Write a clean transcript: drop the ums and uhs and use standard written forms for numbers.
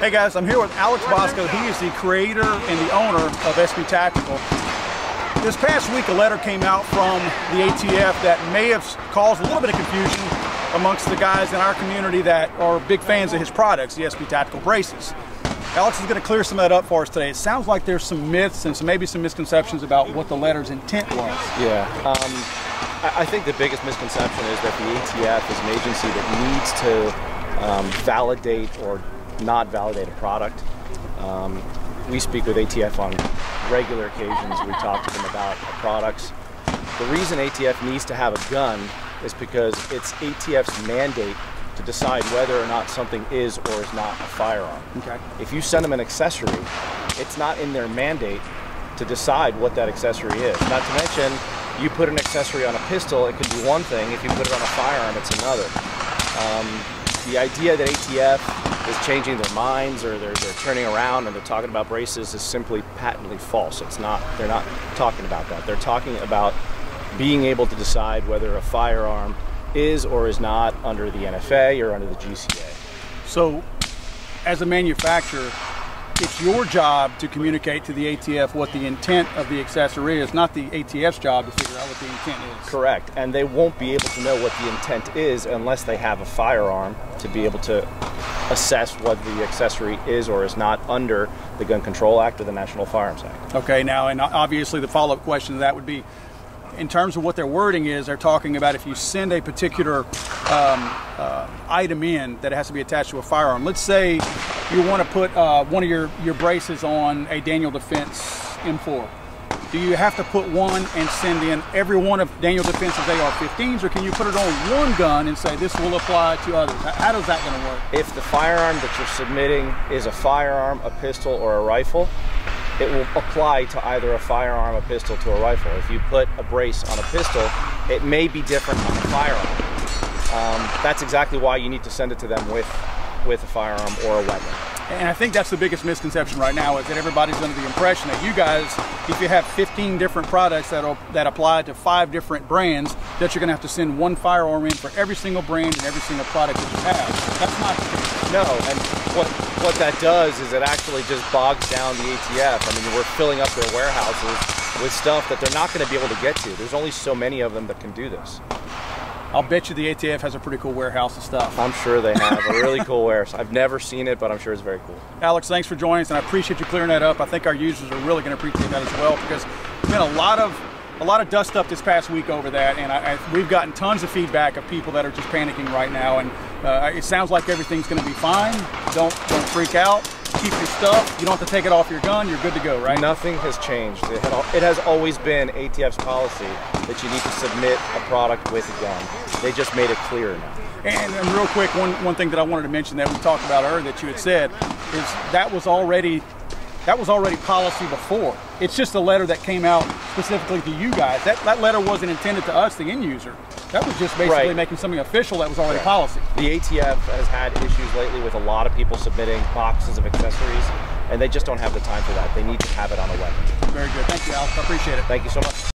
Hey guys, I'm here with Alex Bosco. He is the creator and the owner of SB Tactical. This past week a letter came out from the ATF that may have caused a little bit of confusion amongst the guys in our community that are big fans of his products, the SB Tactical braces. Alex is going to clear some of that up for us today. It sounds like there's some myths and maybe some misconceptions about what the letter's intent was. Yeah, I think the biggest misconception is that the ATF is an agency that needs to validate or not validate a product. We speak with ATF on regular occasions. We talk to them about products. The reason ATF needs to have a gun is because it's ATF's mandate to decide whether or not something is or is not a firearm. Okay. If you send them an accessory, it's not in their mandate to decide what that accessory is. Not to mention, you put an accessory on a pistol, it could be one thing. If you put it on a firearm, it's another. The idea that ATF is changing their minds or they're turning around and they're talking about braces is simply patently false. It's not. They're not talking about that. They're talking about being able to decide whether a firearm is or is not under the NFA or under the GCA. So, as a manufacturer, it's your job to communicate to the ATF what the intent of the accessory is, not the ATF's job to figure out what the intent is. Correct, and they won't be able to know what the intent is unless they have a firearm to be able to assess what the accessory is or is not under the Gun Control Act or the National Firearms Act. Okay, now, and obviously the follow-up question to that would be, in terms of what their wording is, they're talking about if you send a particular item in that it has to be attached to a firearm. Let's say you want to put one of your braces on a Daniel Defense M4. Do you have to put one and send in every one of Daniel Defense's AR-15s, or can you put it on one gun and say this will apply to others? How does that going to work? If the firearm that you're submitting is a firearm, a pistol, or a rifle, it will apply to either a firearm, a pistol, to a rifle. If you put a brace on a pistol, it may be different on a firearm. That's exactly why you need to send it to them with a firearm or a weapon. And I think that's the biggest misconception right now, is that everybody's under the impression that you guys, if you have 15 different products that apply to 5 different brands, that you're going to have to send one firearm in for every single brand and every single product that you have. That's not the case. No, and what that does is it actually just bogs down the ATF. I mean, we're filling up their warehouses with stuff that they're not going to be able to get to. There's only so many of them that can do this. I'll bet you the ATF has a pretty cool warehouse of stuff. I'm sure they have a really cool warehouse. I've never seen it, but I'm sure it's very cool. Alex, thanks for joining us, and I appreciate you clearing that up. I think our users are really going to appreciate that as well, because there's been a lot of dust up this past week over that, and we've gotten tons of feedback of people that are just panicking right now, and it sounds like everything's going to be fine. Don't freak out. Keep your stuff. You don't have to take it off your gun. You're good to go, right? Nothing has changed. It has always been ATF's policy that you need to submit a product with a gun. They just made it clear now. And real quick, one thing that I wanted to mention that we talked about earlier that you had said is that was already policy before. It's just a letter that came out specifically to you guys. That letter wasn't intended to us, the end user. That was just basically making something official that was already policy. The ATF has had issues lately with a lot of people submitting boxes of accessories, and they just don't have the time for that. They need to have it on a weapon. Very good. Thank you, Alex. I appreciate it. Thank you so much.